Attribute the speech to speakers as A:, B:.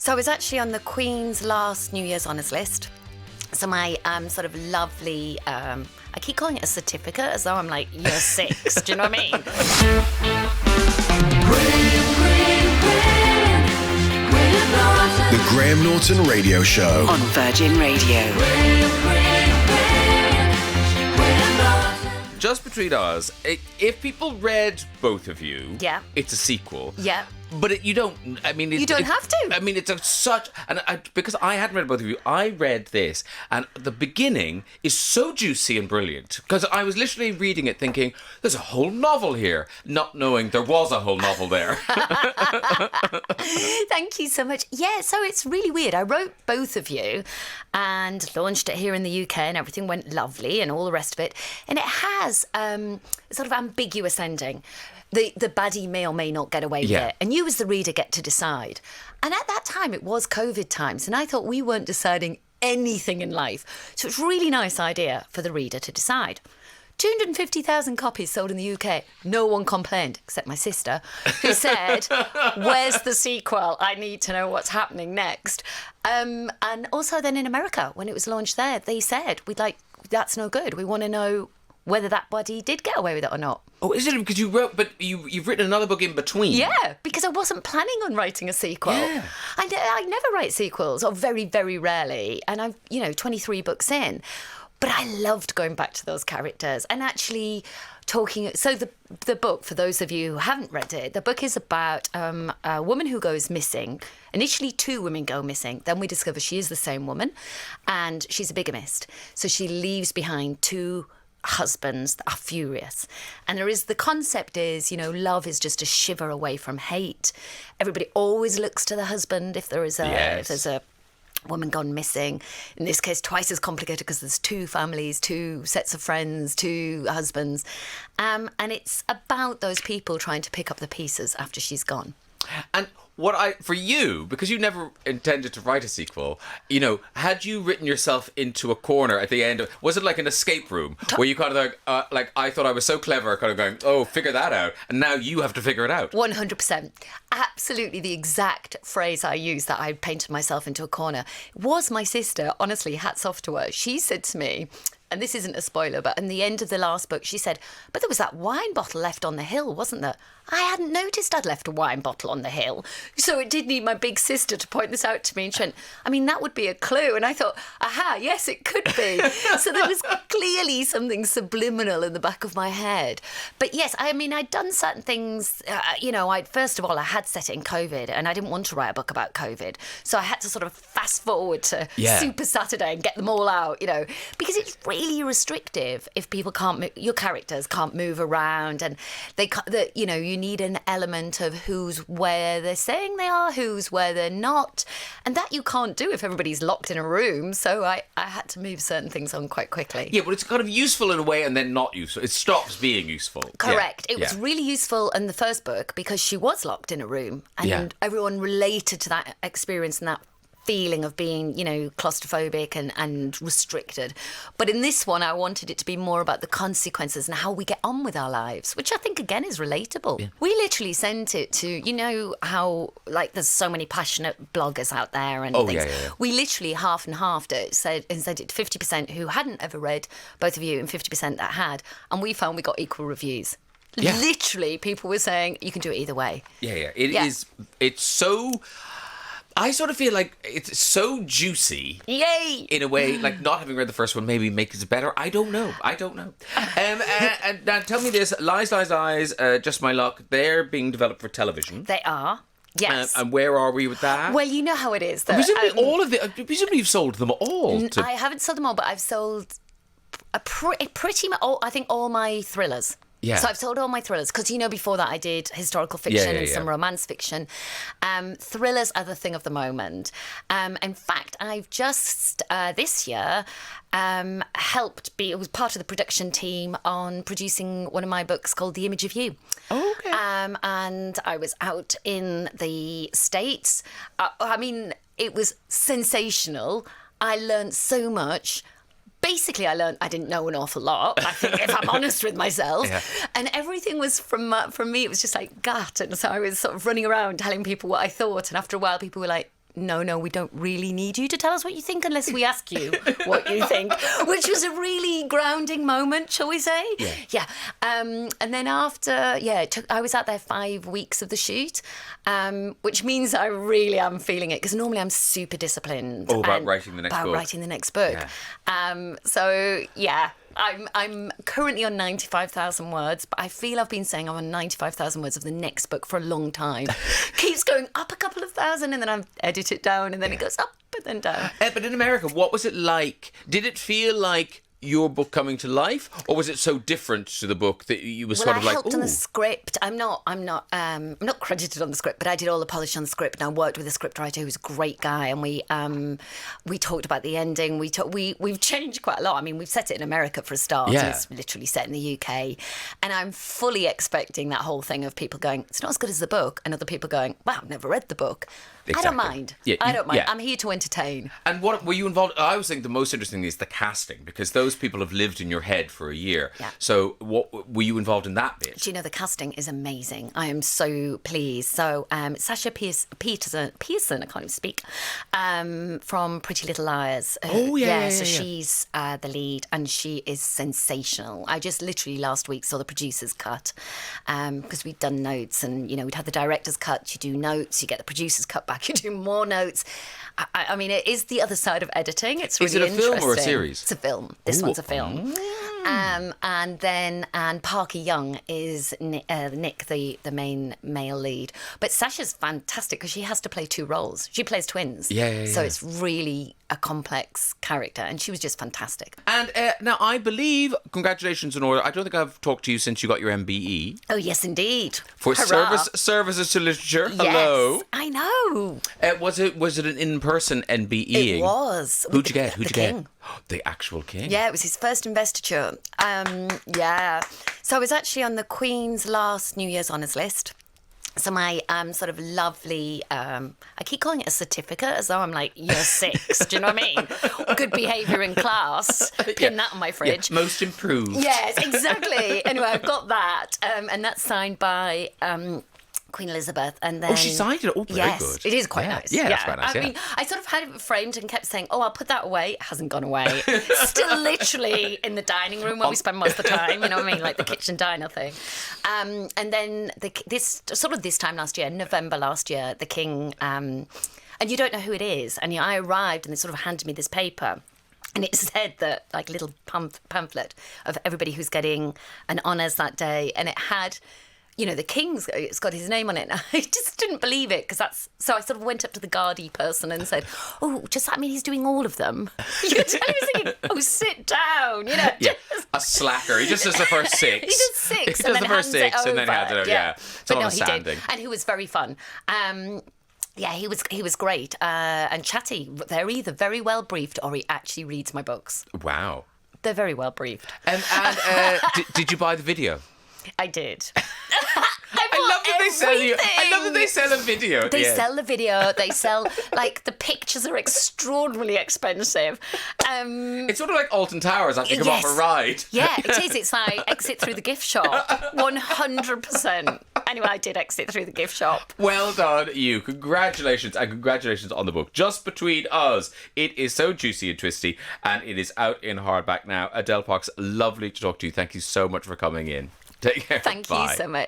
A: So I was actually on the Queen's last New Year's Honours list. So my sort of lovely, I keep calling it a certificate as though I'm like year 6. Do you know what I mean?
B: The Graham Norton Radio Show
C: on Virgin Radio.
D: Just between us, if people read both of you,
A: Yeah.
D: it's a sequel.
A: Yeah.
D: But you don't. I mean,
A: You don't have to.
D: I mean, it's such. And because I hadn't read both of you, I read this, and the beginning is so juicy and brilliant. Because I was literally reading it, thinking, "There's a whole novel here," not knowing there was a whole novel there.
A: Thank you so much. Yeah, so it's really weird. I wrote both of you and launched it here in the UK, and everything went lovely and all the rest of it. And it has a sort of ambiguous ending. The baddie may or may not get away with it. And you as the reader get to decide. And at that time, it was COVID times. And I thought we weren't deciding anything in life. So it's a really nice idea for the reader to decide. 250,000 copies sold in the UK. No one complained, except my sister, who said, where's the sequel? I need to know what's happening next. And also then in America, when it was launched there, they said, that's no good. We want to know whether that body did get away with it or not.
D: Oh, is it because you wrote, but you've written another book in between?
A: Yeah, because I wasn't planning on writing a sequel.
D: Yeah.
A: I never write sequels, or very, very rarely. And I'm, 23 books in. But I loved going back to those characters and actually talking. So the book, for those of you who haven't read it, the book is about a woman who goes missing. Initially, 2 women go missing. Then we discover she is the same woman, and she's a bigamist. So she leaves behind 2 husbands that are furious. And the concept is, love is just a shiver away from hate. Everybody always looks to the husband if there's a woman gone missing. In this case, twice as complicated because there's 2 families, 2 sets of friends, 2 husbands. And it's about those people trying to pick up the pieces after she's gone.
D: And for you, because you never intended to write a sequel, had you written yourself into a corner at the end of, was it like an escape room where you kind of like I thought I was so clever, kind of going, oh, figure that out, and now you have to figure it out?
A: 100%. Absolutely the exact phrase I used, that I painted myself into a corner, was my sister. Honestly, hats off to her. She said to me, and this isn't a spoiler, but in the end of the last book, she said, but there was that wine bottle left on the hill, wasn't there? I hadn't noticed I'd left a wine bottle on the hill. So it did need my big sister to point this out to me. And she went, that would be a clue. And I thought, aha, yes, it could be. So there was clearly something subliminal in the back of my head. But yes, I'd done certain things. First of all, I had set it in COVID, and I didn't want to write a book about COVID. So I had to sort of fast forward to Super Saturday and get them all out, because it's really restrictive if people your characters can't move around, and you need an element of who's where they're saying they are, who's where they're not, and that you can't do if everybody's locked in a room. So I had to move certain things on quite quickly.
D: Yeah, but it's kind of useful in a way and then not useful. It stops being useful.
A: Correct. It was really useful in the first book because she was locked in a room, and everyone related to that experience and that feeling of being, claustrophobic and restricted. But in this one, I wanted it to be more about the consequences and how we get on with our lives, which I think, again, is relatable. Yeah. We literally sent it to, how, there's so many passionate bloggers out there and things. Yeah. We literally half and halved it, sent it to 50% who hadn't ever read both of you and 50% that had. And we found we got equal reviews. Yeah. Literally, people were saying, you can do it either way.
D: Yeah. It's so... I sort of feel like it's so juicy.
A: Yay!
D: In a way, like not having read the first one maybe makes it better. I don't know. And now tell me this, Lies, Just My Luck, they're being developed for television.
A: They are. Yes. And
D: where are we with that?
A: Well, you know how it is.
D: Presumably you've sold them all.
A: I haven't sold them all, but I've sold pretty much I think all my thrillers.
D: Yeah.
A: So I've sold all my thrillers because, before that I did historical fiction and some romance fiction. Thrillers are the thing of the moment. In fact, I've just this year was part of the production team on producing one of my books called The Image of You.
D: Oh, okay.
A: And I was out in the States. It was sensational. I learned so much. Basically, I learned I didn't know an awful lot, I think, if I'm honest with myself. Yeah. And everything was from me, it was just like gut. And so I was sort of running around telling people what I thought. And after a while, people were like, no, we don't really need you to tell us what you think unless we ask you what you think, which was a really grounding moment, shall we say? Yeah. And then after, I was out there 5 weeks of the shoot, which means I really am feeling it, because normally I'm super disciplined.
D: About writing the next book.
A: Yeah. I'm currently on 95,000 words, but I feel I've been saying I'm on 95,000 words of the next book for a long time. Keeps going up a couple of thousand, and then I edit it down, and then it goes up and then down.
D: But in America, what was it like? Did it feel like your book coming to life, or was it so different to the book that you were sort of like,
A: I helped on the script. I'm not credited on the script, but I did all the polish on the script, and I worked with a scriptwriter who was a great guy, and we talked about the ending. We've changed quite a lot. I mean, we've set it in America for a start.
D: Yeah.
A: It's literally set in the UK, and I'm fully expecting that whole thing of people going, it's not as good as the book, and other people going, wow, I've never read the book.
D: Exactly.
A: I don't mind. I don't mind.
D: Yeah.
A: I'm here to entertain.
D: And what were you involved? I always think the most interesting is the casting, because those people have lived in your head for a year.
A: Yeah.
D: So what were you involved in that bit?
A: Do you know, the casting is amazing. I am so pleased. So Sasha Peterson, I can't even speak, from Pretty Little Liars. So she's the lead, and she is sensational. I just literally last week saw the producer's cut, because we'd done notes, and we'd had the director's cut. You do notes, you get the producer's cut back, you do more notes. I mean, it is the other side of editing. It's really interesting.
D: Is it a film or a series?
A: It's a film. This one's a film. And Parker Young is Nick, the main male lead. But Sasha's fantastic because she has to play two roles. She plays twins. So it's really a complex character, and she was just fantastic.
D: And now I believe, congratulations in order, I don't think I've talked to you since you got your MBE.
A: Oh, yes, indeed.
D: For services to literature. Hello.
A: Yes, I know.
D: Was it an in-person MBE?
A: It was.
D: Who'd you get?
A: The King.
D: The actual King?
A: Yeah, it was his first investiture. So I was actually on the Queen's last New Year's honours list. So my sort of lovely, I keep calling it a certificate as though I'm like year 6. Do you know what I mean? Good behaviour in class. Pin that on my fridge.
D: Yeah, most improved.
A: Yes, exactly. Anyway, I've got that. And that's signed by Queen Elizabeth. And then,
D: she signed it? Oh, very good.
A: It is quite nice.
D: Yeah, that's quite nice.
A: I mean, I sort of had it framed and kept saying, I'll put that away. It hasn't gone away. Still literally in the dining room where we spend most of the time, you know what I mean? Like the kitchen diner thing. And then this time last year, November last year, the King, and you don't know who it is. And I arrived and they sort of handed me this paper. And it said that, like, a little pamphlet of everybody who's getting an honours that day. And it had, the King's, it's got his name on it. And I just didn't believe it, because so I sort of went up to the Guardy person and said, he's doing all of them. You could tell he was thinking, sit down,
D: A slacker. He just does the first 6.
A: He does 6.
D: He does the first 6 and then hands it over. Yeah.
A: But no, he did. And he was very fun. He was great and chatty. They're either very well briefed or he actually reads my books.
D: Wow.
A: They're very well briefed.
D: And did you buy the video?
A: I did.
D: I love that they sell a video.
A: They sell the video. They sell, like, the pictures are extraordinarily expensive.
D: It's sort of like Alton Towers after you come off a ride.
A: Yeah, it is. It's like exit through the gift shop. 100%. Anyway, I did exit through the gift shop.
D: Well done, you. Congratulations, and congratulations on the book. Just Between Us. It is so juicy and twisty, and it is out in hardback now. Adele Parks, lovely to talk to you. Thank you so much for coming in. Take care.
A: Thank you so much.